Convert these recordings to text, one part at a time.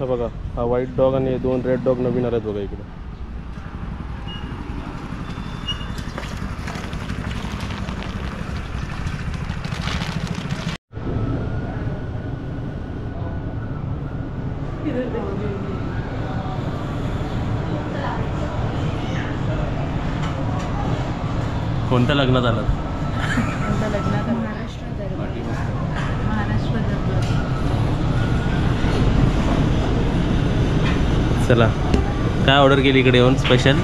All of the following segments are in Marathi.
हा बघा, हा व्हाईट डॉग आणि 2 रेड डॉग नवीन आलेत बघा इकडे. कोणत्या लग्नात आलात? कोणत्या लग्नात? महाराष्ट्र दरबार. चला, काय ऑर्डर केली इकडे येऊन स्पेशल?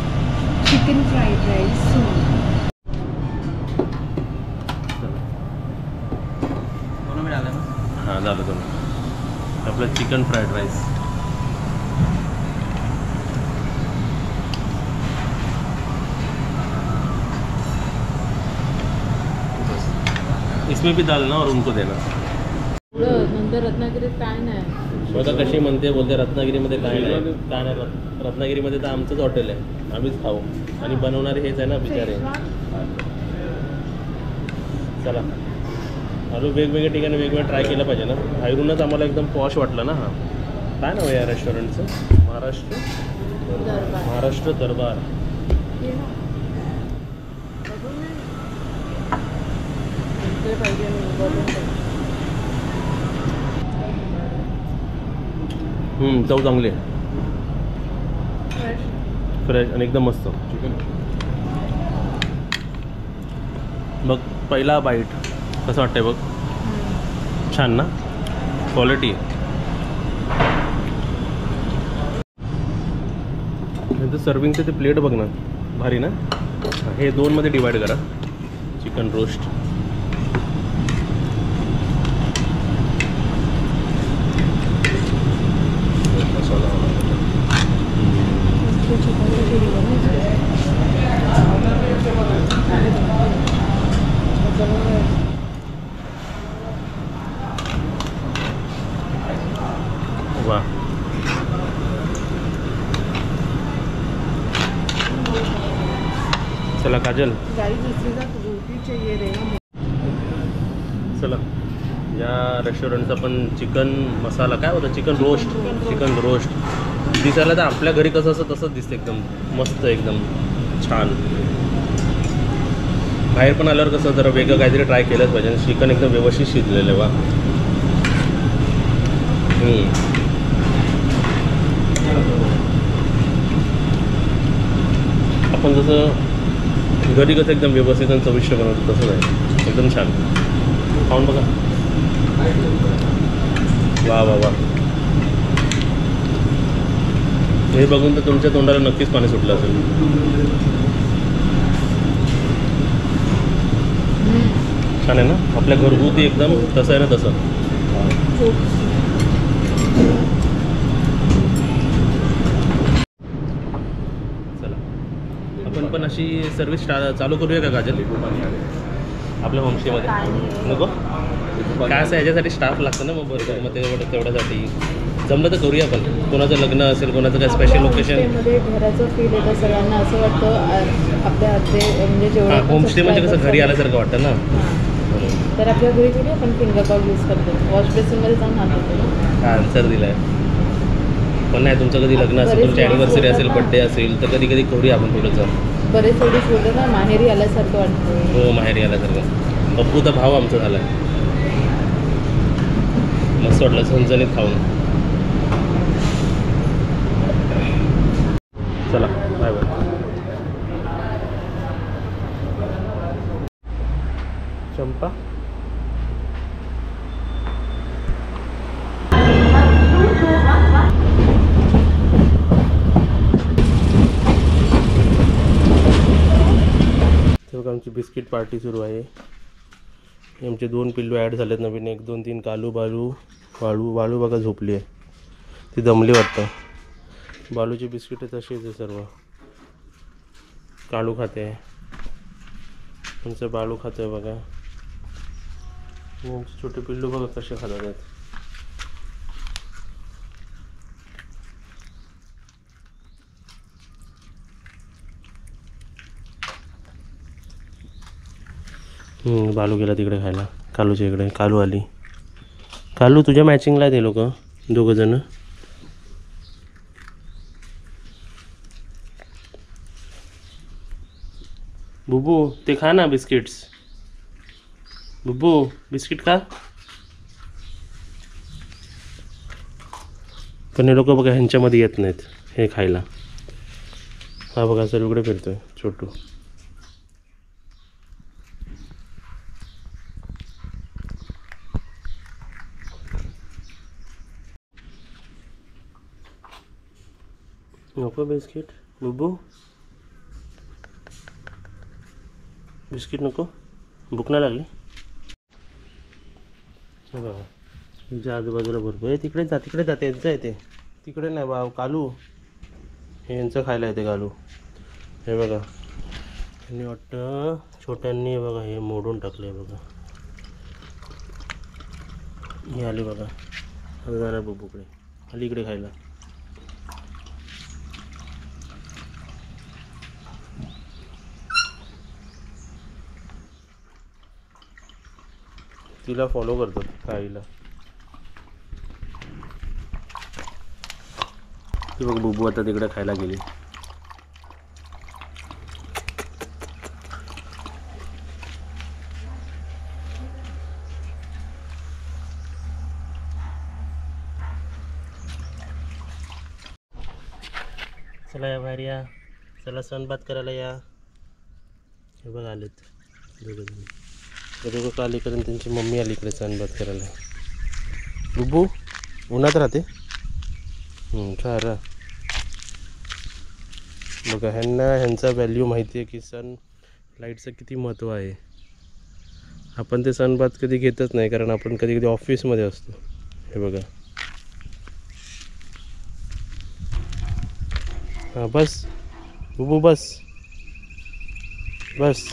Chicken fried rice. हां झालं तुम्ही. आपलं चिकन फ्राईड राईस. इसमें भी दाल ना और उनको देना. नंतर रत्नागिरीत काय नाही बघा कशी म्हणते, बोलते रत्नागिरीमध्ये काय नाही. काय नाही, रत्नागिरीमध्ये तर आमचंच हॉटेल आहे, आम्हीच खाऊ. आणि बनवणारे हेच आहे ना बिचारे. चला, अजून वेगवेगळ्या ठिकाणी वेगवेगळं ट्राय केलं पाहिजे ना. बाहेरूनच आम्हाला एकदम पॉश वाटलं ना. हा काय नाव आहे या रेस्टॉरंटचं? महाराष्ट्र दरबार. चव चांगली आहे, फ्रेश आणि एकदम मस्त चिकन. बघ पहिला बाईट कसं वाटतंय बघ. छान ना, क्वालिटी आहे. नंतर सर्विंगचं ते प्लेट बघ ना, भारी ना. हे 2 मध्ये डिवाइड करा. चिकन रोस्ट, वा. चला काजल, चला या रेस्टॉरंटचा पण चिकन मसाला काय होतं, चिकन रोस्ट. दिसायला तर आपल्या घरी कसं असं तसंच दिसतं, एकदम मस्त, एकदम छान. बाहेर पण आल्यावर कसं जरा वेगळं काहीतरी ट्राय केलंच पाहिजे. चिकन एकदम व्यवस्थित शिजलेलं आहे. वा. आपण जसं घरी कसं एकदम व्यवस्थित आणि चविष्ट बनवतो तसं नाही, एकदम छान. खाऊन बघा. वा वा वा. हे बघून तर तुमच्या तोंडाला नक्कीच पाणी सुटलं असेल. छान आहे ना, आपल्या घरगुती एकदम तसं आहे ना तसं. आपण पण अशी सर्विस चालू करूया का काजल आपल्या होमस्टेमध्ये? नको काय असं याच्यासाठी स्टाफ लागतं ना, मग बरोबर. मग तेवढ्यासाठी जमलं तर करूया. पण कोणाचं लग्न असेल, कोणाचं काय स्पेशल लोकेशन, घराचं फील येतं सगळ्यांना. असं वाटतं आपल्या म्हणजे जेवढं होमस्टे म्हणजे कसं घरी आल्यासारखं वाटतं ना. तर आपल्या घरी थोडी आपण फिंगर कॉल यूज करतो, वॉश बेसिनमध्ये जाऊन हात होतो ना. हा आन्सर दिला आहे. पण नाही, तुमचं कधी लग्न असेल, तुमची ॲनिव्हर्सरी असेल, बड्डे असेल, तर कधी कधी करूया आपण थोडंसं. बरेच थोडीच बोलतो ना, माहेरी आल्यासारखं वाटतं. हो, माहेरी आल्यासारखं. पप्पूचा भाव आमचा झाला आहे. मस्त वाटलं झणझणीत खाऊन. चला बाय बाय. चंपा तेव्हा आमची बिस्किट पार्टी सुरू आहे. आमचे 2 पिल्लू ॲड झालेत नवीन, 1 2 3. कालू वाळू बघा झोपली आहे, ती दमली वाटतं. बालूची बिस्किट तशीच आहे सर्व. काळू खाते, आमचं बाळू खाते बघा. आमचे छोटे पिल्लू बघा कसे खातात आहेत. बालू गेला तिकडे खायला, कालूच्या इकडे. कालू आली. कालू तुझ्या मॅचिंगला आहेत हे लोक दोघंजणं. बुबू ते खा ना बिस्किट्स. बुबू बिस्किट खा. पण हे लोक बघा ह्यांच्यामध्ये येत नाहीत हे खायला. हा बघा सर्वीकडे फिरतोय छोटू. नको बिस्किट बुबू. बिस्किट नको. भूक नाही लागली. हे बघा तुमच्या आजूबाजूला भरपूर आहे. तिकडे जा तिकडे जाते यांचं येते तिकडे नाही बा कालू. हे यांचं खायला येते कालू. हे बघा त्यांनी वाटतं छोट्यांनी बघा हे मोडून टाकलं आहे बघा. हे आले बघा आता जाणार बुबूकडे. आली इकडे खायला. तिला फॉलो करतात आईला. ती बघ बुबू आता तिकडे खायला गेली. चला या बाहेर या. चला सनबात करायला या. हे बघ आलेत दोघं अलीकडे त्यांची मम्मी अलीकडे सनबात करायला. बुबू उन्हात राहते. खरं बघा ह्यांचा व्हॅल्यू माहिती आहे की सन लाईटचं किती महत्त्व आहे. आपण ते सनबात कधी घेतच नाही कारण आपण कधी कधी ऑफिसमध्ये असतो. हे बघा हां बस बुबू बस बस.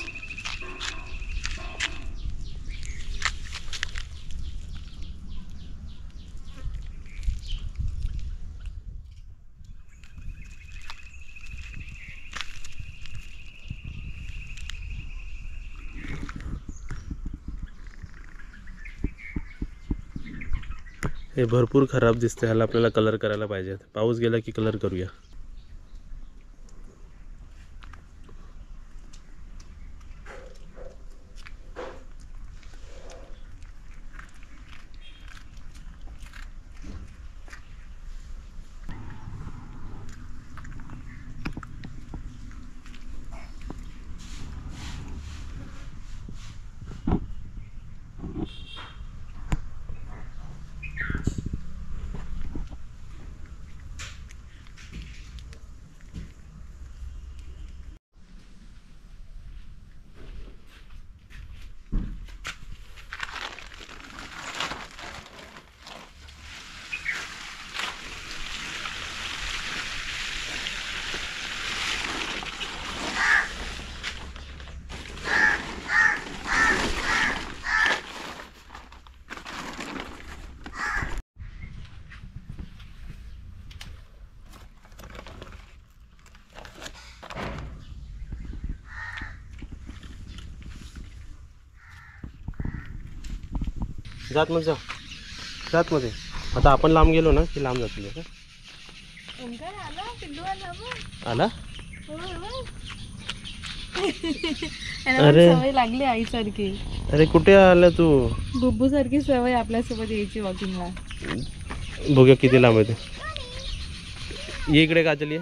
हे भरपूर खराब दिसते. ह्याला आपल्याला कलर करायला पाहिजे. पाऊस गेला की कलर करूया. जात मग जा जात मध्ये. आता आपण लांब गेलो ना की लांब जातील का. आला अरे सवय लागली आईसारखी. अरे कुठे आला तू. बुब्बू सारखी सवय आपल्यासोबत यायची वॉकिंगला. बघूया किती लांब आहे ते. ये इकडे काजल ये.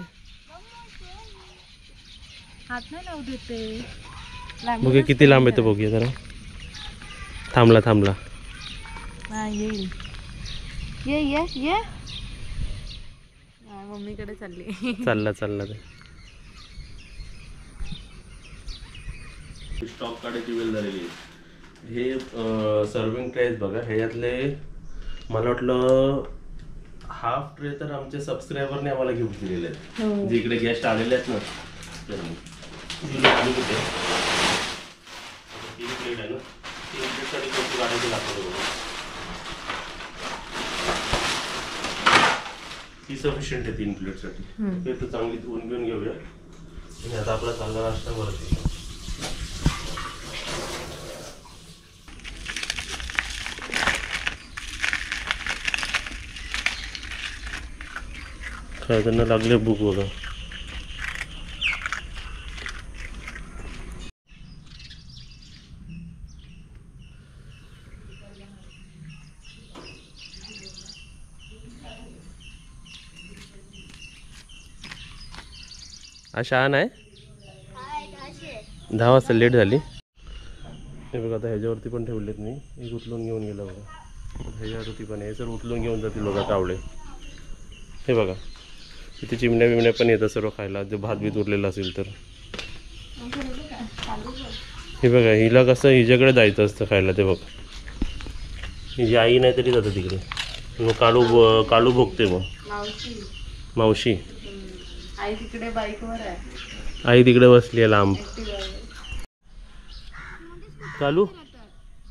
हात नाही लावू देते. बघूया किती लांब आहे ते बघूया जरा. थांबला हा येईल. ये ये ये. मम्मीकडे चालला ते. स्टॉक काढायची वेळ झालेली. हे सर्विंग ट्रे आहेत बघा. ह्याच्यातले मला वाटलं हाफ ट्रे तर आमच्या सबस्क्रायबरने आम्हाला गिफ्ट दिलेले आहेत. जे इकडे गेस्ट आलेले आहेत ना त्यांनी. कुठे 3 प्लेट आहे ना. 3 प्लेटसाठी कोणती काढायची लागतं. ती सफिशियंट आहे 3 प्लेटसाठी. ते तर चांगली धुवून घेऊन घेऊया. आणि आता आपला चांगला नाश्ता वरती. काय त्यांना लागले भूक बघा. आज शाळा नाही? 10 वाजता लेट झाली. हे बघा आता ह्याच्यावरती पण ठेवलेत मी. एक उचलून घेऊन गेला बघा. ह्याच्यावरती पण हे सर उचलून घेऊन जातील बघा कावळे. हे बघा इथे चिमण्या बिमण्या पण येतात सर्व खायला, जे भात बीत उरलेला असेल तर. हे बघा हिला कसं हिच्याकडे जायचं असतं खायला. ते बघ हिची आई नाही तरी जातं तिकडे. मग कालू भोगते मग. मावशी आई तिकडे बाईकवर आहे. आई तिकडे बसली आहे लांब. कालू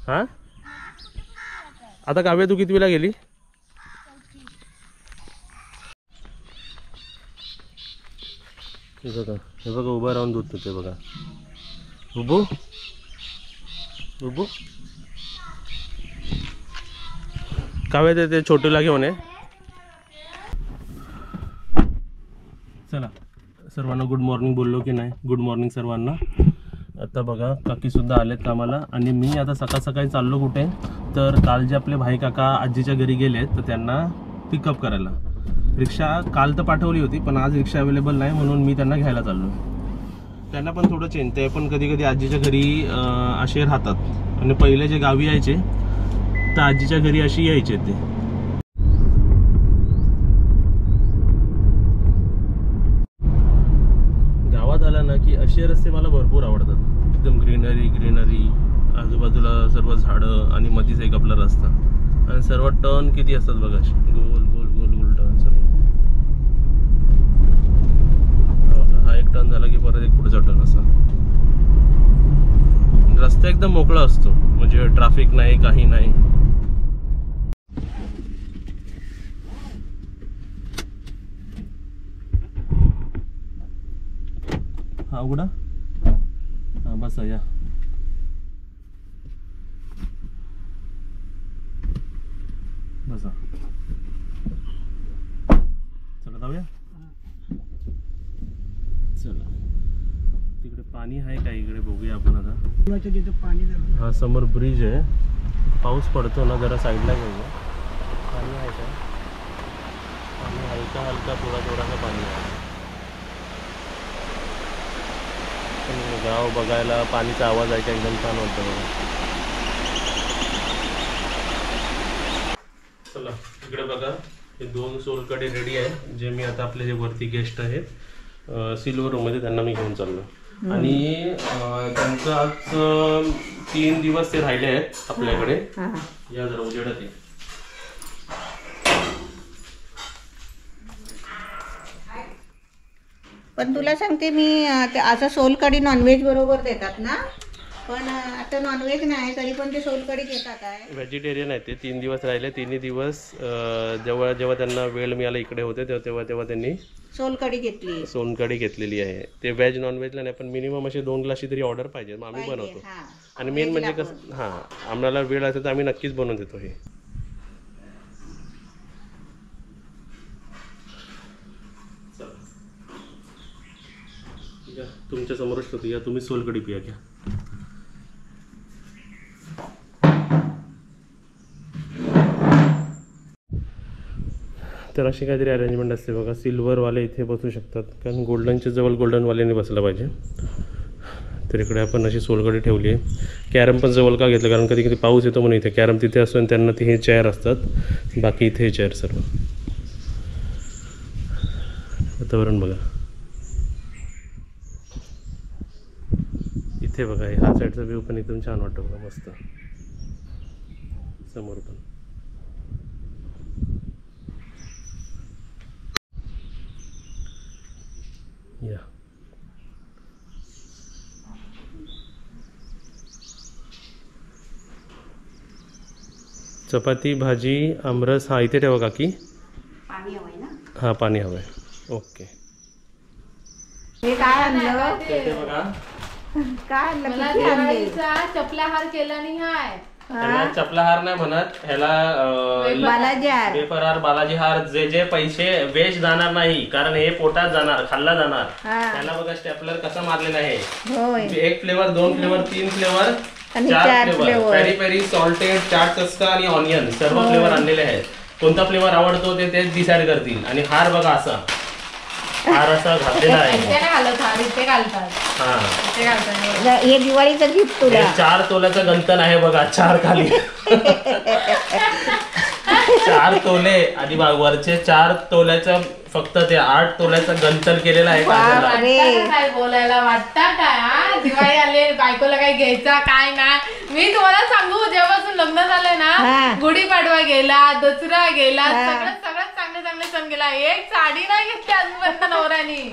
हां आता काव्या तू कितवीला गेली? हे बघा उभा राहून दूध पिते बघा. उभू उभू काव्या ते छोटूला घेऊन आहे. चला सर्वांना गुड मॉर्निंग बोललो की नाही? गुड मॉर्निंग सर्वांना. आता बघा काकीसुद्धा आलेत कामाला आणि मी आता सकाळी चाललो कुठे तर काल जे आपले भाई काका आजीच्या घरी गेलेत तर त्यांना पिकअप करायला. रिक्षा काल तर पाठवली होती पण आज रिक्षा अवेलेबल नाही म्हणून मी त्यांना घ्यायला चाललो. त्यांना पण थोडं चेंज आहे पण कधी कधी आजीच्या घरी असे राहतात आणि पहिले जे गावी यायचे तर आजीच्या घरी अशी यायचे ते. गावात आला ना की असे रस्ते मला भरपूर आवडतात. एकदम ग्रीनरी आजूबाजूला सर्व झाडं आणि मधीच एक आपला रस्ता आणि सर्व टर्न किती असतात बघा असे गोल गोल गोल गोल टर्न सर्व. हा एक टर्न झाला की परत एक पुढचा टर्न असा. रस्ता एकदम मोकळा असतो म्हणजे ट्रॅफिक नाही काही नाही. हा उघडा. हा बस या. बसा चला जाऊया. चला तिकडे पाणी आहे का इकडे बघूया आपण आता. हा समोर ब्रिज आहे. पाऊस पडतो ना जरा साईडला घेऊया. पाणी आहे का? पाणी हलका हलका थोडासा पाणी आहे. गाव बघायला पाणीचा आवाज ऐका एकदम छान वाटतं बघा. चला इकडे बघा हे 2 सोलकडे रेडी आहे जे मी आता आपले जे वरती गेस्ट आहेत सिल्वर रूममध्ये त्यांना मी घेऊन चाललो आणि त्यांचं आज 3 दिवस ते राहिले आहेत आपल्याकडे. या जरा उजेडात. पण तुला सांगते मी असं सोलकढी नॉनव्हेज बरोबर देतात ना पण आता नॉनव्हेज नाही तरी पण ते सोलकढी देतात आहे. व्हेजिटेरियन आहे ते. 3 दिवस राहिले. 3 दिवस जेव्हा त्यांना वेळ मिळाला इकडे होते तेव्हा त्यांनी सोलकढी घेतलेली आहे. ते व्हेज नॉनव्हेजला नाही पण मिनिमम असे 2 ग्लासची तरी ऑर्डर पाहिजे मग आम्ही बनवतो. आणि मेन म्हणजे कसं हां आम्हाला वेळ असेल तर आम्ही नक्कीच बनवून देतो. हे तुमच्या समोरच होती या. तुम्ही सोलकढी पिया घ्या. तर अशी काहीतरी अरेंजमेंट असते बघा. सिल्वरवाले इथे बसू शकतात कारण गोल्डनच्या जवळ गोल्डनवाल्याने बसला पाहिजे. तर इकडे आपण अशी सोलकढी ठेवली आहे. कॅरम पण जवळ का घेतलं कारण कधी कधी पाऊस येतो म्हणून इथे कॅरम तिथे असतो आणि त्यांना हे चेअर असतात बाकी इथे चेअर सर्व. वातावरण बघा इथे बघा. हा साईडचा व्ह्यू पण एकदम छान वाटतो बघा. मस्त समोर पण. या चपाती भाजी आमरस. हा इथे ठेवा काकी. पाणी हवंय ना? हां पाणी हवं आहे. ओके. हे काय आणलं? इथे बघा काय आणलं? मला किती आणले? दिवाळीचा चपलाहार केला नाही हाय. ह्याला चपला हार नाही म्हणत. ह्याला बालाजी हार. वेफर हार बालाजी हार. जे पैसे वेस्ट जाणार नाही कारण हे पोटात जाणार खाल्ला जाणार. त्याला बघा स्टेपलर कसा मारलेला आहे. होय. 1 फ्लेवर 2 फ्लेवर 3 फ्लेवर आणि 4 4 flavour. Peri peri salted chaat चस्का आणि ऑनियन सर्व फ्लेवर आणलेले आहेत. कोणता फ्लेवर आवडतो ते तेच डिसाईड करतील. आणि हार बघा असा हार असा घातलेला आहे. इथे नाही घालत हार, इथे घालतात. हा इथे घालतात. हे दिवाळीचं गिफ्ट तुला. हे 4 तोल्याचं गंतन आहे बघा, 4 खाली 4 तोले आणि वरचे 4 तोल्याचं फक्त ते 8 तोल्याचं गंतन केलेलं आहे काजलला. वाटतं काय बोलायला, वाटतं काय हा? दिवाळी आली, बायकोला काही घ्यायचा काय नाही. मी तुम्हाला सांगू, जेव्हापासून लग्न झालंय ना, गुढीपाडवा गेला, दसरा गेला, सगळ्यात चांगले चांगले सण गेला. एक साडी नाही घेतली अजूनपर्यंत नवऱ्यानी.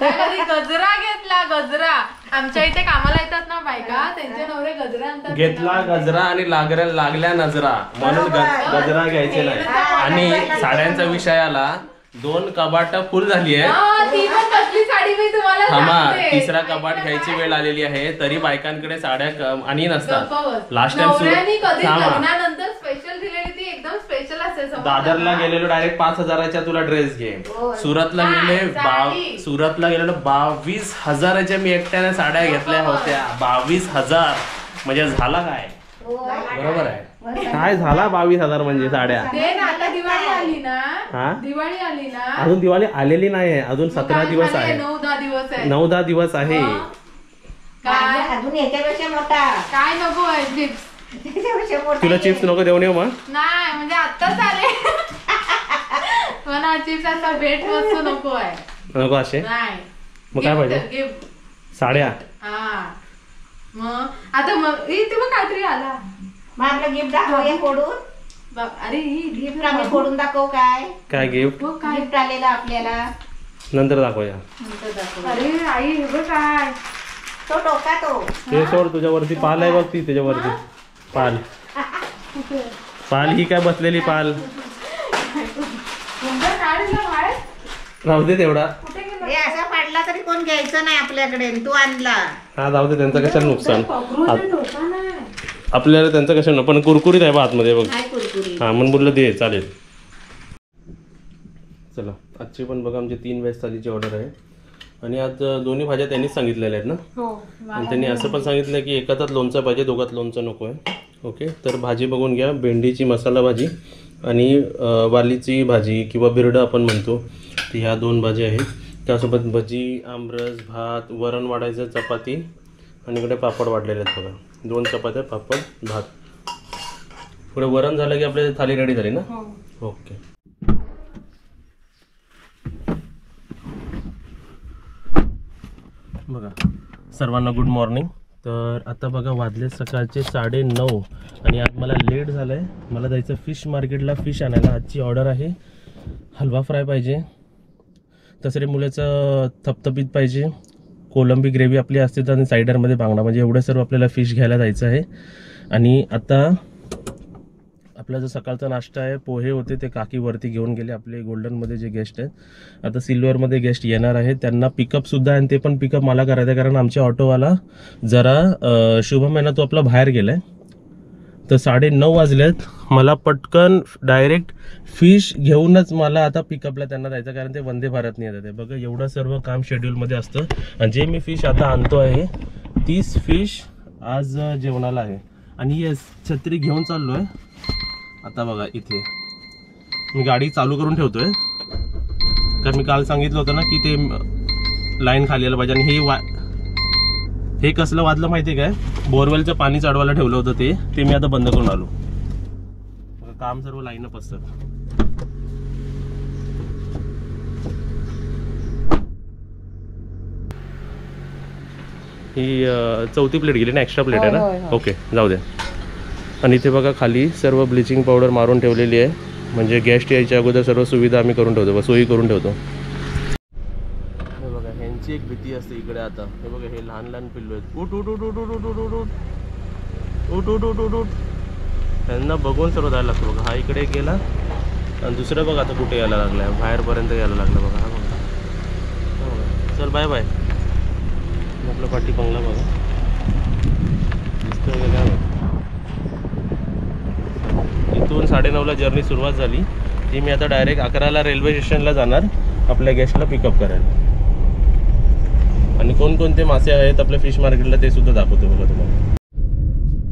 कधी गजरा घेतला, गजरा. आमच्या इथे कामाला येतात ना बायका, त्यांचे नवरे गजरा आणतात. घेतला गजरा आणि लागल्या नजरा म्हणून गजरा घ्यायचे नाही. आणि साड्यांचा विषय आला, 2 कपाट फुल झाली आहे. ती पण कसली साडी मी तुम्हाला सांगते. तिसरा कपाट घ्यायची वेळ आलेली आहे, तरी बायकांकडे साड्या आणि नसतात. लास्ट नवऱ्यानी कधी लग्नानंतर स्पेशल दिलेली ती एकदम स्पेशल असेल. दादरला गेलेलो डायरेक्ट 5,000च्या तुला ड्रेस घे. सुरतला गेलेलो 22,000च्या मी एकट्याने साड्या घेतल्या होत्या. 22,000 म्हणजे झाला काय? बरोबर आहे. काय झाला 22,000 म्हणजे साड्या. आता दिवाळी आली ना, दिवाळी आली ना, अजून दिवाळी आलेली नाही, अजून 17 दिवस आहे. 9-10 दिवस आहे. 9-10 दिवस आहे. काय अजून याच्यापेक्षा मोठा. काय नको आहे चिप्स. तुला चिप्स नको देऊन येऊ मग. नाही म्हणजे आत्ताच आले. मला चिप्स आता भेट वस्तू नको आहे. नको असे. नाही मग काय पाहिजे? गिफ्ट. साड्या. हा मग आता मग इथे मग काहीतरी आला. मग आपलं गिफ्ट दाखव फोडून. अरे ही गिफ्ट आम्ही फोडून दाखव. काय गिफ्ट गिफ्ट आलेलं आपल्याला नंतर दाखवूया. अरे आई हे बघ काय तो टोका तो. ते सोड, तुझ्यावरती पाल आहे बघ, ती त्याच्यावरती पाल. पाल ही काय बसलेली पाल. राहू दे तेवढा. हे असा पाडला तरी कोण घ्यायचं नाही आपल्याकडे. तू आणला. हा जाऊ दे, त्यांचं कशाला नुकसान. आपल्याला त्यांचं कशाला, पण कुरकुरीत आहे बा आतमध्ये बघ. हा म्हणून बोललं दे, चालेल. चला आजची पण बघा आमची 3 व्हेज थालीची ऑर्डर आहे. आणि आज दोन्ही भाज्या त्यांनीच सांगितलेल्या आहेत ना. आणि त्यांनी असं पण सांगितलं की एकातच लोणचं पाहिजे, दोघात लोणचं नको आहे. ओके, तर भाजी बघून घ्या. भेंडीची मसाला भाजी आणि वालीची भाजी किंवा बिरडं आपण म्हणतो, ती ह्या 2 भाज्या आहेत. त्यासोबत भजी, आमरस, भात, वरण वाढायचं, चपाती आणि इकडे पापड वाढलेले आहेत बघा. 2 चपात्या, पापड, भात. पुढे वरण झालं की आपली थाली रेडी झाली ना. ओके. बघा सर्वांना गुड मॉर्निंग. तर आता बघा वाजले सकाळचे 9:30 आणि आज मला लेट झालं आहे. मला जायचं फिश मार्केटला फिश आणायला. आजची ऑर्डर आहे हलवा फ्राय पाहिजे, तसरे मुलाचं थपथपीत पाहिजे, कोलंबी ग्रेव्ही आपली असते आणि सायडरमध्ये बांगडा, म्हणजे एवढं सर्व आपल्याला फिश घ्यायला जायचं आहे. आणि आता आपला जो सकाळचा नाश्ता आहे, पोहे होते ते काकी वरती घेऊन गेले. आपले गोल्डनमध्ये जे गेस्ट आहेत, आता सिल्वरमध्ये गेस्ट येणार आहेत, त्यांना पिकअपसुद्धा आहे. आणि ते पण पिकअप मला करायचं आहे, कारण आमच्या ऑटोवाला जरा शुभम आहे ना, तो आपला बाहेर गेला आहे. तर 9:30 वाजलेत. मला पटकन डायरेक्ट फिश घेऊनच मला आता पिकअपला त्यांना जायचं, कारण ते वंदे भारतने येतात आहे. बघा एवढं सर्व काम शेड्यूलमध्ये असतं. आणि जे मी फिश आता आणतो आहे 30 फिश आज जेवणाला आहे. आणि येस छत्री घेऊन चाललो आहे. आता बघा इथे मी गाडी चालू करून ठेवतोय, कारण मी काल सांगितलं होतं ना की ते लाईन खाली आलं पाहिजे. आणि हे कसलं वाजलं माहिती आहे काय, बोरवेलचं पाणी चढवायला ठेवलं होतं ते मी आता बंद करून आलो. काम सर्व लाईनअप असतं. ही 4थी प्लेट गेली ना, एक्स्ट्रा प्लेट आहे ना. ओके जाऊ दे. आणि इथे बघा खाली सर्व ब्लिचिंग पावडर मारून ठेवलेली आहे, म्हणजे गेस्ट यायच्या अगोदर सर्व सुविधा आम्ही करून ठेवतो, सोयी करून ठेवतो. हे बघा ह्यांची एक भीती असते इकडे. आता हे बघा हे लहान पिल्लू आहेत. उठ उठ उठ उठ उठ उठ उठ उठ उठ उठ उठ उठ उठ. त्यांना बघून सर्व जायला लागतं बघा. हा इकडे गेला आणि दुसरं बघा आता कुठे यायला लागला आहे, बाहेरपर्यंत यायला लागला बघा. हा बघा, चल बाय बाय. आपलं पाठी बंगला बघा दिसतोय का काय. इथून 9:30ला जर्नी सुरुवात झाली. ती मी आता डायरेक्ट 11ला रेल्वे स्टेशनला जाणार आपल्या गेस्टला पिकअप करायला. आणि कोणकोणते मासे आहेत आपल्या फिश मार्केटला ते सुद्धा दाखवतो बघा तुम्हाला.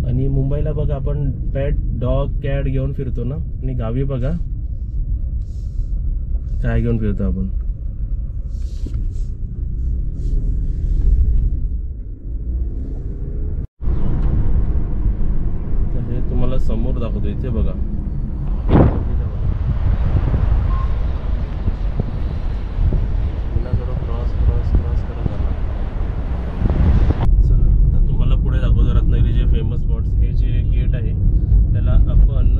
आणि मुंबईला बघा आपण पेट डॉग कॅट घेऊन फिरतो ना, आणि गावी बघा काय घेऊन फिरतो आपण. समोर दाखवतो इथे बघा. क्रॉस करत आला. चला आता तुम्हाला पुढे दाखवतो रत्नागिरीचे फेमस स्पॉट्स. हे जे गेट आहे त्याला आपण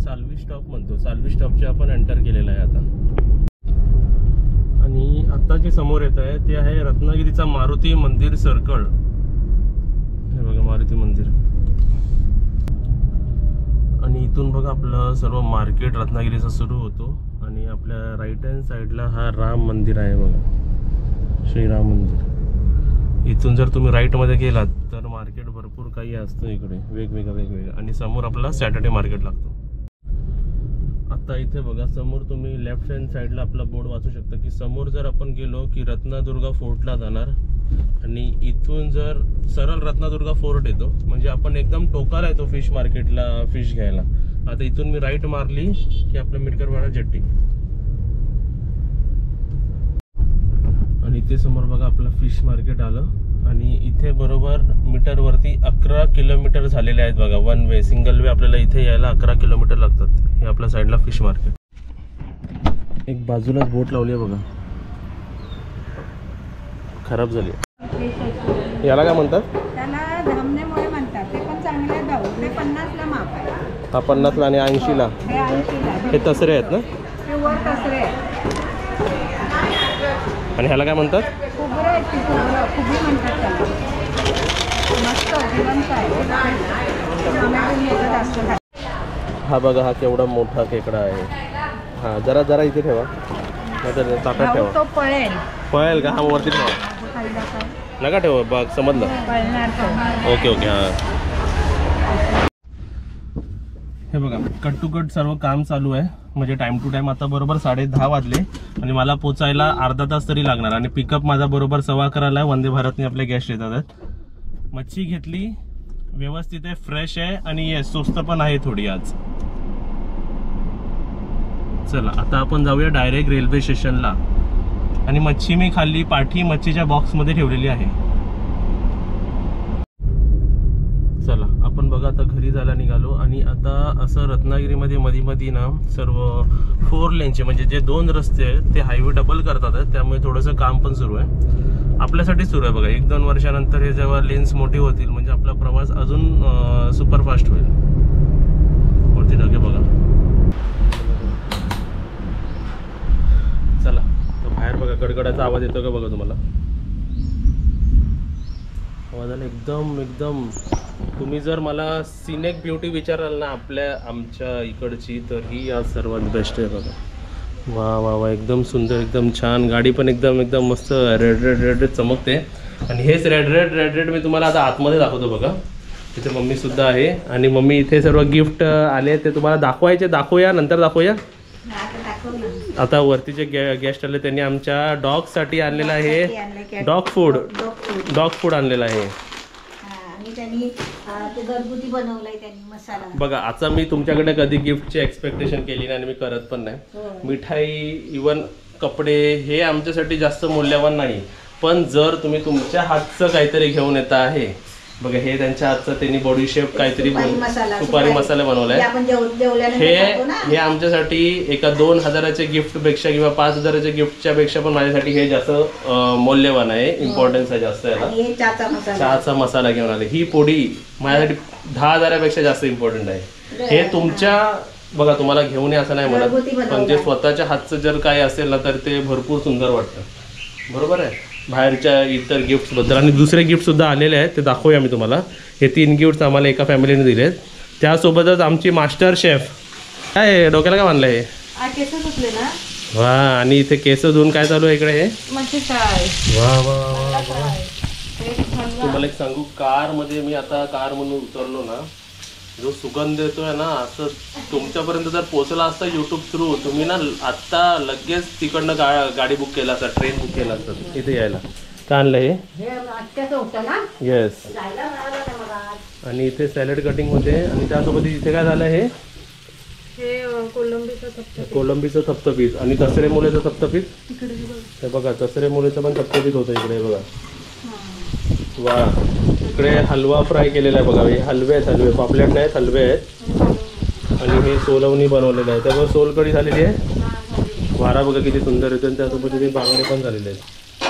साल्वी स्टॉप म्हणतो. साल्वी स्टॉपचे आपण एंटर केलेलं आहे आता. आणि आता जे समोर येत आहे ते आहे रत्नागिरीचा मारुती मंदिर सर्कल. हे बघा मारुती मंदिर. आणि इथून बघा आपलं सर्व मार्केट रत्नागिरीचा सुरू होतो. आणि आपल्या राईट हँड साईडला हा राम मंदिर आहे बघा, श्रीराम मंदिर. इथून जर तुम्ही राईटमध्ये गेलात तर मार्केट भरपूर काही असतं इकडे वेगवेगळं. आणि समोर आपला सॅटर्डे मार्केट लागतो. आता इथे बघा समोर तुम्ही लेफ्ट हँड साईडला आपला बोर्ड वाचू शकता की समोर जर आपण गेलो की रत्नदुर्गा फोर्टला जाणार. आणि इथून जर सरळ रत्नदुर्गा फोर्ट येतो म्हणजे आपण एकदम टोकाला येतो फिश मार्केटला फिश घ्यायला. आता इथून मी राईट मारली की आपलं मिटकरवाडा जेट्टी. आणि इथे समोर बघा आपलं फिश मार्केट आलं. आणि इथे बरोबर मीटरवरती 11 किलोमीटर झालेले आहेत बघा. वन वे सिंगल वे आपल्याला इथे यायला 11 किलोमीटर लागतात. हे आपल्या साईडला फिश मार्केट. एक बाजूलाच बोट लावली आहे बघा, खराब झाली. याला काय म्हणतात? त्याला धामणेमुळे म्हणतात. ते पण चांगले जाऊ. ते 50ला माप आहे. हा 50ला आणि 80ला. हे 80ला. हे तसरे आहेत ना? ते वर तसरे आणि ह्याला काय म्हणतात? खुबरं आहेत. ती खुबी म्हणतात त्याला. मस्त जिवंत आहे. जास्त. हा बघा हा केवढा मोठा खेकडा आहे. हा जरा इथे ठेवा, नाही ताटात ठेवा. तो पळेल. पळेल का? हा वरती ठेवा, नका ठेवा. बघ समजलं. ओके हां. हे बघा कट टू कट सर्व काम चालू आहे. म्हणजे टाइम टू टाइम. आता बरोबर 10:30 वाजले आणि मला पोचायला अर्धा तास तरी लागणार. आणि पिकअप माझा बरोबर 11:15 आहे. वंदे भारतने आपले गेस्ट येतात. मच्छी घेतली, व्यवस्थित आहे, फ्रेश आहे आणि ये स्वस्त पण आहे थोडी आज. चला आता आपण जाऊया डायरेक्ट रेल्वे स्टेशनला. आणि मच्छी मी खाल्ली, पाठी मच्छीच्या बॉक्समध्ये ठेवलेली आहे. चला आपण बघा आता घरी जायला निघालो. आणि आता असं रत्नागिरीमध्ये मधी ना सर्व 4 लेनचे म्हणजे जे 2 रस्ते आहेत ते हायवे डबल करतात. त्यामुळे थोडंसं काम पण सुरू आहे. आपल्यासाठी सुरू आहे बघा. 1-2 वर्षानंतर हे जेव्हा लेन्स मोठी होतील म्हणजे आपला प्रवास अजून सुपरफास्ट होईल. वरती ढगे बघा. चला बाहेर बघा गडगडाचा आवाज येतो का बघा तुम्हाला. आवाज आला एकदम. तुम्ही जर मला सिनेक ब्युटी विचाराल ना आमच्या इकडची तर ही आज सर्वात बेस्ट आहे बघा. वा एकदम सुंदर, एकदम छान. गाडी पण एकदम मस्त रेड चमकते. आणि हेच रेड मी तुम्हाला आता आतमध्ये दाखवतो बघा. इथे मम्मी सुद्धा आहे. आणि मम्मी इथे सर्व गिफ्ट आले ते तुम्हाला दाखवूया नंतर दाखवूया. आता वरती जे गेस्ट आले त्यांनी आमच्या डॉगसाठी आणलेलं आहे डॉग फूड आणलेलं आहे. त्यांनी घरगुती बनवलाय त्यांनी मसाला. बघा आता मी तुमच्याकडे कधी गिफ्टची एक्सपेक्टेशन केली नाही आणि मी करत पण नाही. मिठाई इवन कपडे हे आमच्यासाठी जास्त मूल्यवान नाही. पण जर तुम्ही तुमच्या हातचं काहीतरी घेऊन येता आहे बघा. हे त्यांच्या हातचं त्यांनी बॉडीशेप काहीतरी सुपारी मसाला बनवलाय. हे आमच्यासाठी एका 2,000च्या गिफ्ट पेक्षा किंवा 5,000च्या गिफ्टच्या पेक्षा पण माझ्यासाठी हे जास्त मौल्यवान आहे. इम्पॉर्टन्स आहे जास्त याला. चहाचा मसाला घेऊन आले. ही पोडी माझ्यासाठी 10,000पेक्षा जास्त इम्पॉर्टंट आहे. हे तुमच्या बघा तुम्हाला घेऊन असं नाही म्हणत, पण जे स्वतःच्या हातचं जर काय असेल ना तर ते भरपूर सुंदर वाटतं. बरोबर आहे. बाहेरच्या इतर गिफ्ट्सबद्दल आणि दुसरे गिफ्टसुद्धा आलेले आहेत ते दाखवूया मी तुम्हाला. हे 3 गिफ्ट्स आम्हाला एका फॅमिलीने दिलेत. त्यासोबतच आमची मास्टर शेफ काय डोक्याला काय मानलं हे वा. आणि इथे केस धुवून काय चालू आहे इकडे हे वा. तुम्हाला एक सांगू, कारमध्ये मी आता कारमधून उतरलो ना, जो सुगंध येतोय ना असं तुमच्यापर्यंत जर पोहोचला असता यूट्यूब थ्रू तुम्ही ना आत्ता लगेच तिकडनं गाडी बुक केला असता, ट्रेन बुक केला असता इथे यायला. का आणलं हे? येस. आणि इथे सॅलड कटिंग होते. आणि त्यासोबत इथे काय झालं हे कोलंबीचं थपथपीत आणि तसरे मुलेचं थपथपीत. हे बघा तसरे मुलेचं पण थपथपीत होतं इकडे बघा. वा इकडे हलवा फ्राय केलेला आहे बघा. हे हलवे आहेत, हलवे पापलेट नाहीत, हलवे आहेत. आणि हे सोलवणी बनवलेलं आहे. त्यामुळे सोलकढी झालेली आहे. वारा बघा किती सुंदर येतो आणि त्यासोबत इथे बांगडे पण झालेले आहेत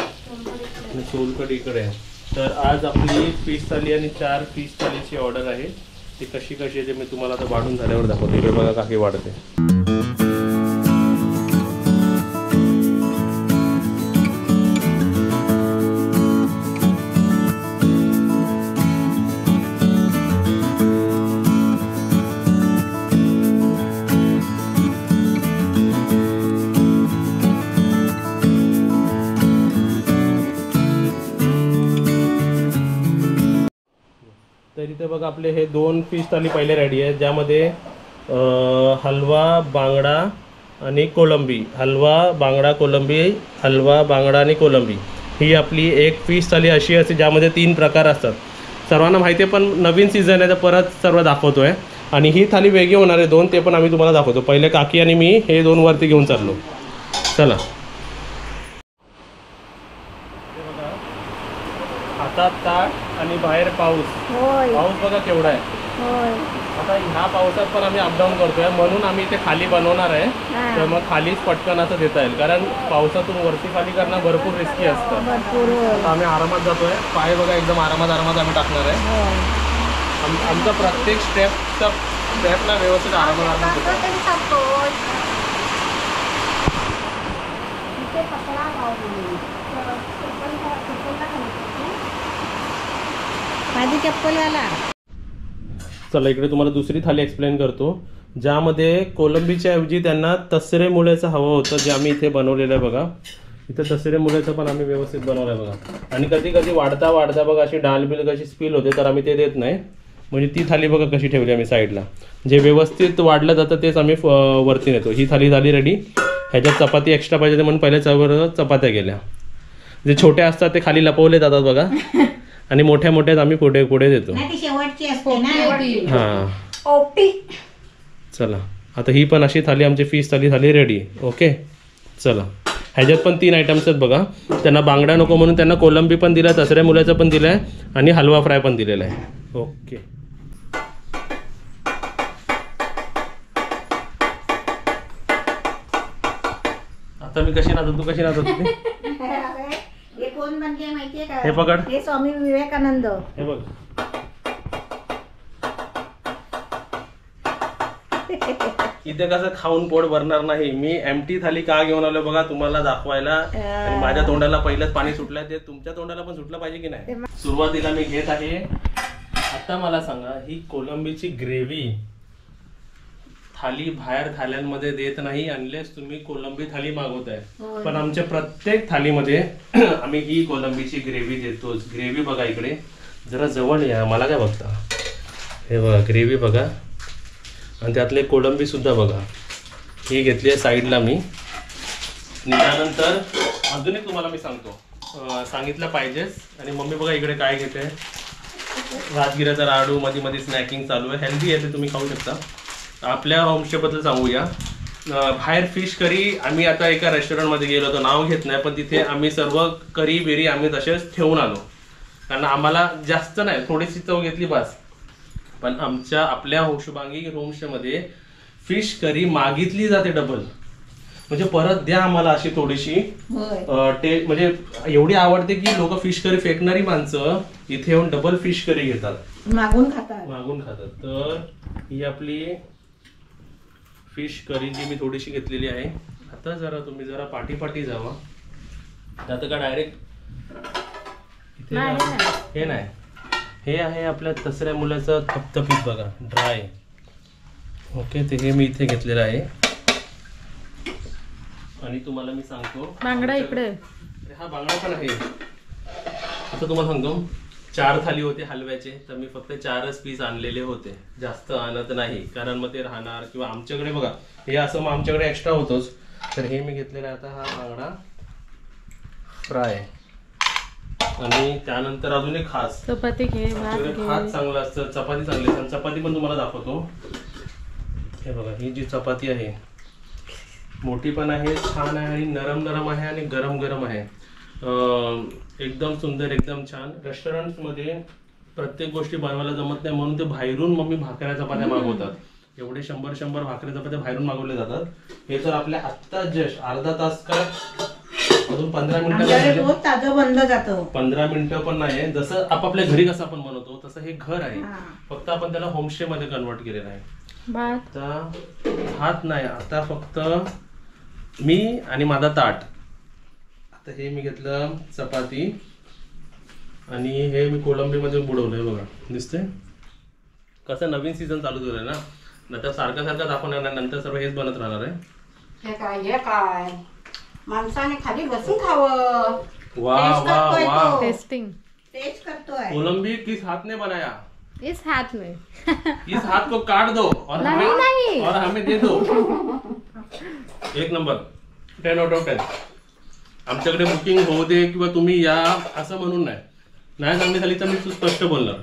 आणि सोलकढी इकडे आहे. तर आज आपली फिश थाली आणि 4 फिश थालीची ऑर्डर आहे. ती कशी कशी आहे ते मी तुम्हाला आता वाढून झाल्यावर दाखवतो. इकडे बघा काकी वाढते. तर इथे बघा आपले हे 2 फिश थाली पहिले रेडी आहे, ज्यामध्ये हलवा बांगडा आणि कोलंबी, हलवा बांगडा कोलंबी, हलवा बांगडा आणि कोलंबी ही आपली एक फिश थाली अशी असते ज्यामध्ये 3 प्रकार असतात. सर्वांना माहिती आहे, पण नवीन सीझन आहे तर परत सर्व दाखवतो आहे. आणि ही थाली वेगळी होणार आहे 2, ते पण आम्ही तुम्हाला दाखवतो. पहिले काकी आणि मी हे 2 वरती घेऊन चाललो. चला. हातात ताट आणि बाहेर पाऊस. पाऊस बघा केवढा आहे. आता ह्या पावसात पण आम्ही अपडाऊन करतोय, म्हणून आम्ही इथे खाली बनवणार आहे. तर मग खालीच पटकन असं देता येईल, कारण पावसातून वरती खाली करणं भरपूर रिस्की असतं. तर आम्ही आरामात जातोय. पाय बघा एकदम आरामात आम्ही टाकणार आहे. आमचा प्रत्येक स्टेपला व्यवस्थित आरामात माझी चप्पल घाला. चला इकडे तुम्हाला दुसरी थाली एक्सप्लेन करतो, ज्यामध्ये कोलंबीच्या ऐवजी त्यांना तसरे मुळ्याचं हवं होतं, जे आम्ही इथे बनवलेलं आहे बघा. इथे तसरे मुळ्याचं पण आम्ही व्यवस्थित बनवलं आहे बघा. आणि कधी कधी वाढता बघा अशी डाल बिल कशी स्पिल होते, तर आम्ही ते देत नाही. म्हणजे ती थाली बघा कशी ठेवली आम्ही साईडला. जे व्यवस्थित वाढलं जातं तेच आम्ही वरती नेतो. ही थाली झाली रेडी. ह्याच्यात चपाती एक्स्ट्रा पाहिजे म्हणून पहिल्या चपात्या गेल्या. जे छोट्या असतात ते खाली लपवले जातात बघा. आणि मोठ्या आम्ही पुढे देतो. शेवटची असते ना. हां चला, आता ही पण अशी थाली आमची फिश थाली झाली रेडी. ओके चला. ह्याच्यात पण 3 आयटम्स आहेत बघा. त्यांना बांगडा नको म्हणून त्यांना कोलंबी पण दिला, तसऱ्या मुलाचं पण दिलं आहे आणि हलवा फ्राय पण दिलेला आहे. ओके. आता मी कशी नाचतो, तू कशी नाचत? हे कोण बनले माहितीये का? हे पकड. हे स्वामी विवेकानंद. हे बघ. इथे कसं खाऊन पोट भरणार नाही. मी एम्प्टी थाली का घेऊन आलो बघा तुम्हाला दाखवायला. आणि माझ्या तोंडाला पहिलंच पाणी सुटलंय, ते तुमच्या तोंडाला पण सुटलं पाहिजे की नाही. सुरुवातीला मी घेत आहे. आता मला सांगा, ही कोलंबीची ग्रेव्ही थाली बाहेर थाल्यांमध्ये देत नाही, अनलेस तुम्ही कोलंबी थाली मागवताय. पण आमच्या प्रत्येक थालीमध्ये आम्ही ही कोलंबीची ग्रेव्ही देतोच. ग्रेव्ही बघा इकडे जरा जवळ या, मला काय बघता. हे बघा ग्रेव्ही बघा. आणि त्यातले कोलंबी सुद्धा बघा. ही घेतली आहे साईडला मी. त्यानंतर अजून एक तुम्हाला मी सांगतो, सांगितलं पाहिजेच. आणि मम्मी बघा इकडे काय घेते, राजगिऱ्याचा लाडू. मध्ये स्नॅकिंग चालू आहे. हेल्दी आहे ते, तुम्ही खाऊ शकता. आपल्या होमस्टेबद्दल सांगूया. बाहेर फिश करी आम्ही आता एका रेस्टॉरंटमध्ये गेलो होतो, नाव घेत नाही, पण तिथे आम्ही सर्व करी बिरी आम्ही तसेच ठेवून आलो. कारण आम्हाला जास्त नाही, थोडीशी चव घेतली बस. पण आपल्या शुभांगी होमस्टेमध्ये फिश करी मागितली जाते डबल. म्हणजे परत द्या आम्हाला अशी थोडीशी. म्हणजे एवढी आवडते की लोक फिश करी फेकणारी माणसं इथे येऊन डबल फिश करी घेतात, मागून खातात. तर ही आपली फिश करी जी मी थोडीशी घेतलेली आहे. आता जरा तुम्ही जरा पाठी जावा. आता का डायरेक्ट इथे हे नाही, हे आहे आपल्या तसऱ्या मुलाचं थपथपीत बघा, ड्राय. ओके, ते हे मी इथे घेतलेलं आहे. आणि तुम्हाला मी सांगतो बांगडा इकडे. हा बांगडा पण आहे. आता तुम्हाला सांगतो 4 थाली होते हलव्याचे, तर मी फक्त 4च पीस आणलेले होते, जास्त आणत नाही. कारण मग ते राहणार किंवा आमच्याकडे बघा हे असं मग आमच्याकडे एक्स्ट्रा होतोच. तर हे मी घेतलेलं आहे. आता हा बांगडा फ्राय. आणि त्यानंतर अजून एक खास चपाती घे, खास चांगलं असतं. चपाती चांगली असते. चपाती पण तुम्हाला दाखवतो. हे बघा, ही जी चपाती आहे मोठी पण आहे, छान आहे आणि नरम आहे आणि गरम आहे. एकदम सुंदर, एकदम छान. रेस्टॉरंटमध्ये प्रत्येक गोष्टी बनवायला जमत नाही म्हणून ते बाहेरून मम्मी भाकऱ्या चपात्या मागवतात. एवढे 100 भाकऱ्या चपात्या बाहेरून मागवले जातात. हे तर आपल्या आत्ता जस्ट अर्धा तास का अजून 15 मिनिटं ताजं बंद जातं. 15 मिनिटं पण नाही. जसं आपापल्या घरी कसं आपण बनवतो तसं हे घर आहे. फक्त आपण त्याला होमस्टे मध्ये कन्वर्ट केलेलं आहे. भात नाही, आता फक्त मी आणि माझा ताट. आता हे मी घेतलं चपाती आणि हे मी कोलंबीमध्ये बुडवलंय बघा, दिसतंय कसं. नवीन सीझन चालू झालंय ना, नंतर सारखं दाखवणार नाही, नंतर सर्व हेच बनत राहणार आहे. हे काय माणसाने खाली बसून खावं. वाह वाह वाह, टेस्टिंग टेस्ट करतोय. कोलंबी किस हाथ ने बनाया? इस हाथ में. इस हाथ को काट दो और हमें दे दो. एक नंबर, 10 out of 10. आमच्याकडे बुकिंग होऊ दे किंवा तुम्ही या असं म्हणून नाही चांगली झाली तर मी स्पष्ट बोलणार.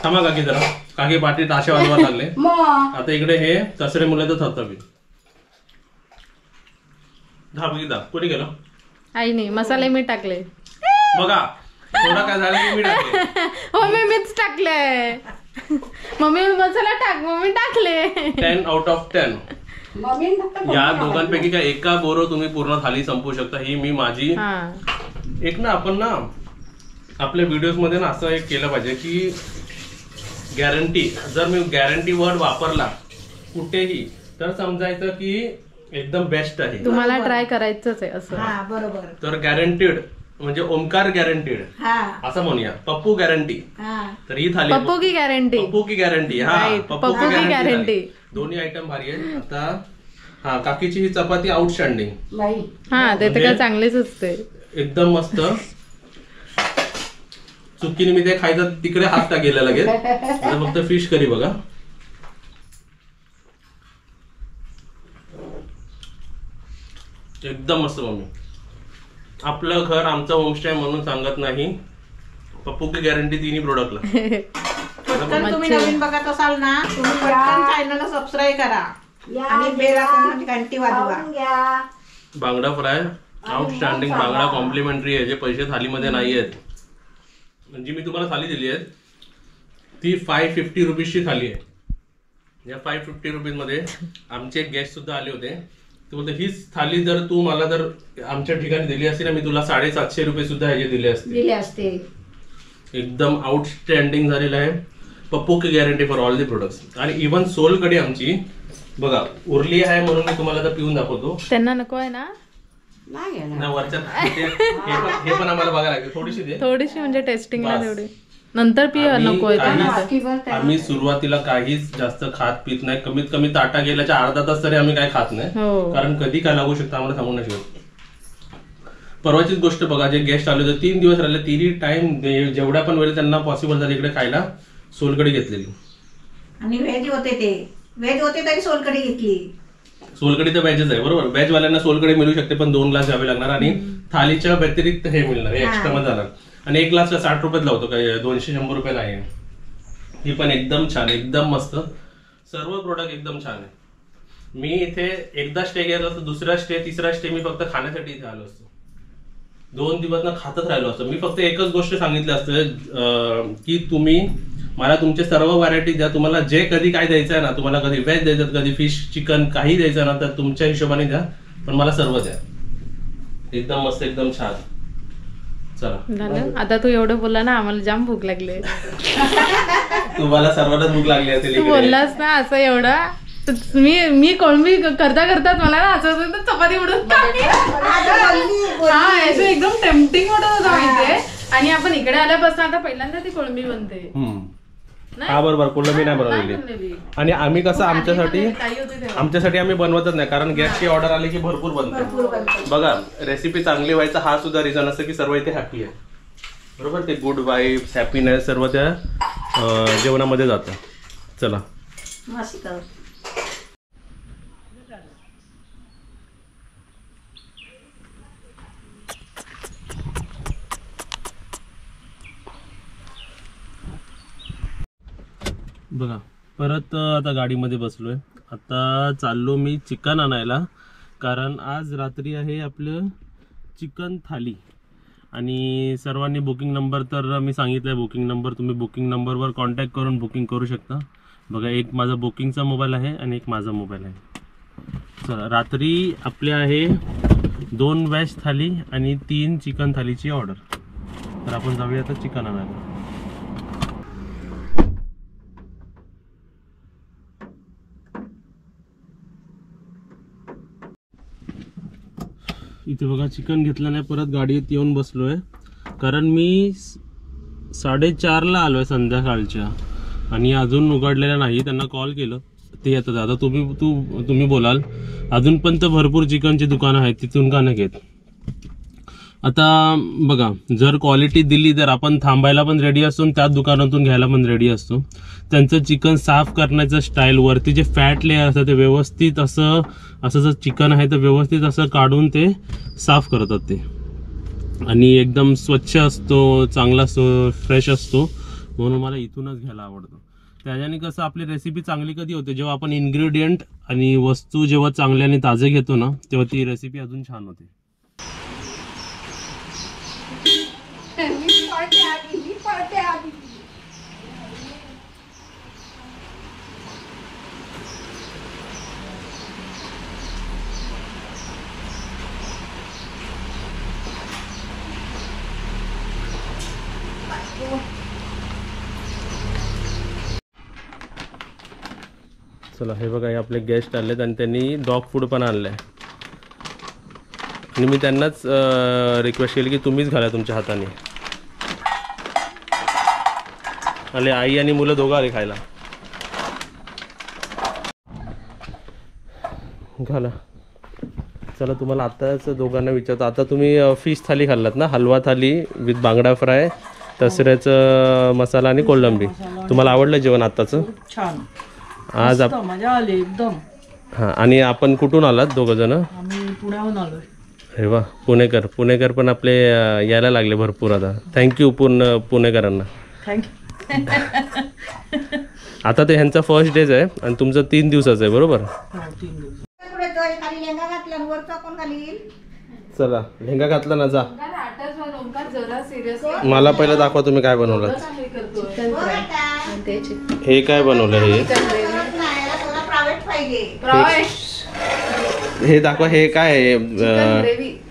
थांबा काकी जरा, काकी पाठी ताशे वाजवायला लागले. आता इकडे हे तसरे मुलं तर थपथपी बघितला कुठे गेलो. आईने मसाले मी टाकले बघा, थोडा काय झालं की मी टाकले. हो मीच टाकले. मम्मी मसाला टाक, मम्मी टाकले. 10 out of 10. या दोघांपैकी काय एका बोरो तुम्ही पूर्ण थाली संपवू शकता. ही मी माझी एक ना, आपण ना आपल्या व्हिडिओज मध्ये ना असं एक केलं पाहिजे की गॅरंटी, जर मी गॅरंटी वर्ड वापरला कुठेही तर समजायचं की एकदम बेस्ट आहे. तुम्हाला ट्राय करायचंच आहे असं. बरोबर. तर गॅरंटीड म्हणजे ओमकार गॅरंटीड असं म्हणूया. पप्पू गॅरंटी. तर ही थाली पप्पू की गॅरंटी. पप्पू की गॅरंटी. हा, पप्पू की गॅरंटी. दोन्ही आयटम भारी आहेत. आता काकीची ही चपाती आउटस्टँडिंग. ते तर काय चांगलीच असते, एकदम मस्त. चुकीने मी ते खायचं तिकडे हात टाकेला लगेच. आता फक्त फिश करी बघा. एकदम मस्त मम्मी. आपलं घर आमचं होमस्टे म्हणून सांगत नाही. पप्पू की गॅरंटी तिन्ही प्रोडक्टला. तुम्ही नवीन बघत असाल ना, तुम्ही पटकन चॅनलला सबस्क्राईब करा आणि बेल आयकॉन घंटी वाजवा. बांगडा फ्राय आउटस्टँडिंग. बांगडा कॉम्प्लिमेंटरी आहे, जे पैसे थालीमध्ये नाही आहेत. म्हणजे मी तुम्हाला थाली दिली आहे ती 550 रुपीजची थाली आहे. या 550 रुपीज मध्ये आमचे गेस्ट सुद्धा आले होते. ते बोलते हीच थाली जर तू मला जर आमच्या ठिकाणी दिली असती ना, मी तुला 750 रुपये सुद्धा ह्याचे दिले असते. एकदम आउटस्टँडिंग झालेलं आहे. पप्पू की guarantee for all the products. आणि इव्हन सोल कढी आमची बघा उरली आहे म्हणून मी तुम्हाला तर पिऊन दाखवतो. त्यांना नको आहे ना वरच्या हे पण आम्हाला बघायला लागेल. थोडीशी म्हणजे टेस्टिंगला तेवढी, नंतर नको आहे. आम्ही सुरुवातीला काहीच जास्त खात पित नाही. कमीत कमी ताटा गेल्याच्या अर्धा तास तरी आम्ही काय खात नाही, कारण कधी काय लागू शकतं आम्हाला सांगू नाही शकत. परवाचीच गोष्ट बघा, जे गेस्ट आले होते 3 दिवस राहिले, 3 टाइम जेवढ्या पण वेळ त्यांना पॉसिबल झालं इकडे खायला सोलकढी घेतलेली. आणि व्हेज होते तरी सोलकढी घेतली. सोलकढी तर व्हेजच आहे बरोबर. व्हेज वाल्यांना सोलकढी मिळू शकते पण 2 ग्लास घ्यावे लागणार आणि थालीच्या व्यतिरिक्त हे मिळणार, एक्स्ट्रा मध्ये जाणार. आणि 1 ग्लासला 60 रुपये लावतो, काय 200-100 रुपये नाही. ही पण एकदम छान, एकदम मस्त. सर्व प्रोडक्ट एकदम छान आहे. मी इथे एकदा स्टे केला असतो, दुसरा स्टे, तिसरा स्टे मी फक्त खाण्यासाठी इथे आलो असतो. 2 दिवस ना खातच राहिलो असतो. मी फक्त एकच गोष्ट सांगितली असतं की तुम्ही मला तुमचे सर्व व्हरायटी द्या. तुम्हाला जे कधी काय द्यायचं आहे ना, तुम्हाला कधी व्हेज द्यायचं, कधी फिश, चिकन, काही द्यायचं ना, तर तुमच्या हिशोबाने द्या, पण मला सर्व द्या. एकदम मस्त, एकदम छान. चला आता तू एवढं बोलला ना, आम्हाला जाम भूक लागली. तुम्हाला सर्वांनाच भूक लागली असेल. तू बोललास ना असं एवढं, मी कोळंबी करता करताच मला ना असं चपाती उडून एकदम टेम्पटिंग वाटत होतं माहितीये. आणि आपण इकडे आल्यापासून आता पहिल्यांदा ती कोळंबी बनते. हा बरोबर, कोलंबी नाही बनवलेली. आणि आम्ही कसं आमच्यासाठी आम्ही बनवतच नाही, कारण गॅसची ऑर्डर आली की भरपूर बनते. बघा रेसिपी चांगली व्हायचं हा सुद्धा रिझन असतं की सर्व इथे हॅपी आहे बरोबर. ते गुड वाईब्स, हॅपीनेस सर्व त्या जेवणामध्ये जातं. चला मस्त. बघा परत आता गाडीमध्ये बसलोय. आता चाललो मी चिकन आणायला, कारण आज रात्री आहे आपलं चिकन थाली. आणि सर्वांनी बुकिंग नंबर तर मी सांगितलं आहे, बुकिंग नंबर तुम्ही बुकिंग नंबरवर कॉन्टॅक्ट करून बुकिंग करू शकता. बघा, एक माझा बुकिंगचा मोबाईल आहे आणि एक माझा मोबाईल आहे. चला, रात्री आपले आहे 2 व्हेज थाली आणि 3 चिकन थालीची ऑर्डर. तर आपण जाऊया आता चिकन आणायला. इथे बघा, चिकन घेतलं नाही, परत गाडीत येऊन बसलो आहे. कारण मी 4:30ला आलो आहे संध्याकाळच्या आणि अजून उघडलेलं नाही. त्यांना कॉल केलं, ते येतात. आता तुम्ही बोलाल अजून पण तर भरपूर चिकनची दुकानं आहेत, तिथून का नाही घेत. आता बघा, जर क्वालिटी दिली तर आपण थांबायला पण रेडी असतो, त्याच दुकानातून घ्यायला पण रेडी असतो. त्यांचं चिकन साफ करण्याचं स्टाईल, वरती जे फॅट लेयर असतं ते व्यवस्थित असं जर चिकन आहे तर व्यवस्थित असं काढून ते साफ करतात ते, आणि एकदम स्वच्छ असतो, चांगला असतो, फ्रेश असतो. म्हणून मला इथूनच घ्यायला आवडतं. त्याच्याने कसं आपली रेसिपी चांगली कधी होते, जेव्हा आपण इन्ग्रेडियंट आणि वस्तू जेव्हा चांगले आणि ताजे घेतो ना, तेव्हा ती रेसिपी अजून छान होते. चला, हे बघा, हे आपले गेस्ट आलेत आणि त्यांनी डॉग फूड पण आणलं आहे. आणि मी त्यांनाच रिक्वेस्ट केली की तुम्हीच घाला तुमच्या हाताने. आले, आई आणि मुलं दोघं आले खायला. घाला. चला, तुम्हाला आत्ताच दोघांना विचारतो, आता तुम्ही फिश थाली खाल्लात ना, हलवा थाली विथ बांगडा फ्राय, तसऱ्याचं मसाला आणि कोलंबी. तुम्हाला आवडलं जेवण आत्ताचं? छान, आज मजा आली एकदम. हां, आणि आपण कुठून आलात दोघं जण? आम्ही पुण्याहून आलोय. अरे वा, पुणेकर पण आपले यायला लागले भरपूर आता. थँक्यू पुणेकरांना. थँक्यू. आता ते ह्यांचा फर्स्ट डेज आहे आणि तुमचं 3 दिवसाचं आहे, बरोबर? 3 दिवस. खाली लेंगा घातला, वरचा कोण खाली येईल? चला, लेंगा घातला ना, जा. जरा सिरियस मला पहिलं दाखवा तुम्ही काय बनवलं. हे काय बनवलं? प्रायव्हेट पाहिजे. हे दाखवा, हे काय आहे?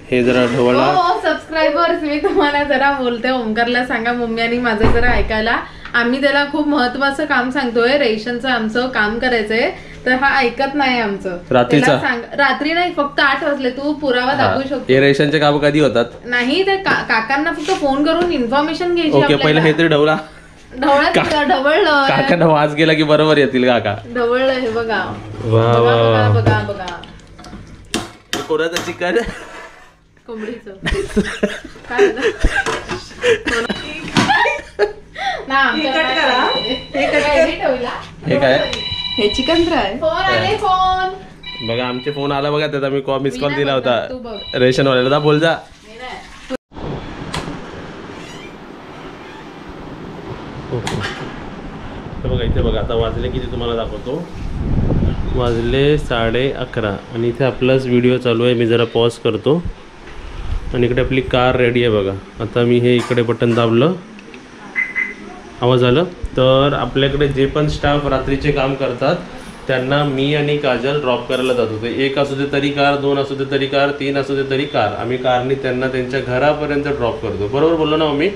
हे जरा ढवळा. सबस्क्रायबर्स, मी तुम्हाला जरा बोलते, ओमकारला सांगा मम्मी आणि माझं जरा ऐकायला. आम्ही त्याला खूप महत्वाचं काम सांगतोय, रेशनचं आमचं काम करायचंय, तर हा ऐकत नाही आमचं. रात्रीचा? रात्री नाही, फक्त 8 वाजले. तू पुरावा दाखवू शकतो. हे रेशनचे काम कधी होतात? नाही, ते काकांना फक्त फोन करून इन्फॉर्मेशन घ्यायची. ओके, पहिले हे तरी ढवळा. ढवळलं काकांना वाज गेला की बरोबर येतील काका. ढवळलं, हे बघा. वा वा, बघा कोणाचं चिकन? कोंबडीचं. काय हे काय? हे चिकन फ्राय. फोन बघा, आमचे फोन आला बघा, त्याचा मी मिस कॉल दिला होता तू बघ. रेशनवाल्याला. जा, बोल जा. बघा इथे बघा, आता वाजले किती तुम्हाला दाखवतो. वाजले 11:30 आणि इथे आपलाच व्हिडिओ चालू आहे. मी जरा पॉज करतो आणि इकडे आपली कार रेडी आहे बघा. आता मी हे इकडे बटन दाबलं, आवाज आलं. तर आपल्याकडे जे पण स्टाफ रात्रीचे काम करतात त्यांना मी आणि काजल ड्रॉप करायला जात होते. 1 असू दे तरी कार, 2 असू दे तरी कार, 3 असू दे तरी कार. आम्ही कारनी त्यांना त्यांच्या घरापर्यंत ड्रॉप करतो. बरोबर बोललो ना मम्मी?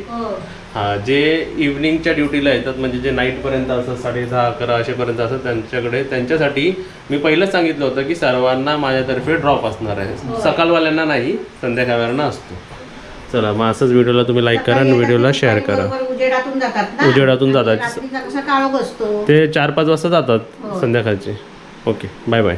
हां, जे इव्हनिंगच्या ड्युटीला येतात, म्हणजे जे नाईटपर्यंत असतात, 10:30-11 असेपर्यंत असतात, त्यांच्यासाठी मी पहिलंच सांगितलं होतं की सर्वांना माझ्यातर्फे ड्रॉप असणार आहे. सकाळवाल्यांना नाही, संध्याकाळवाल्यांना असतो. चला, मग असंच व्हिडिओला तुम्ही लाईक करा आणि व्हिडिओला शेअर करा. उजेडातून जातात ना, उजेडातून जातात, रात्रीचा कसा काळोख असतो. ते 4-5 वाजता जातात संध्याकाळचे. Okay, bye bye.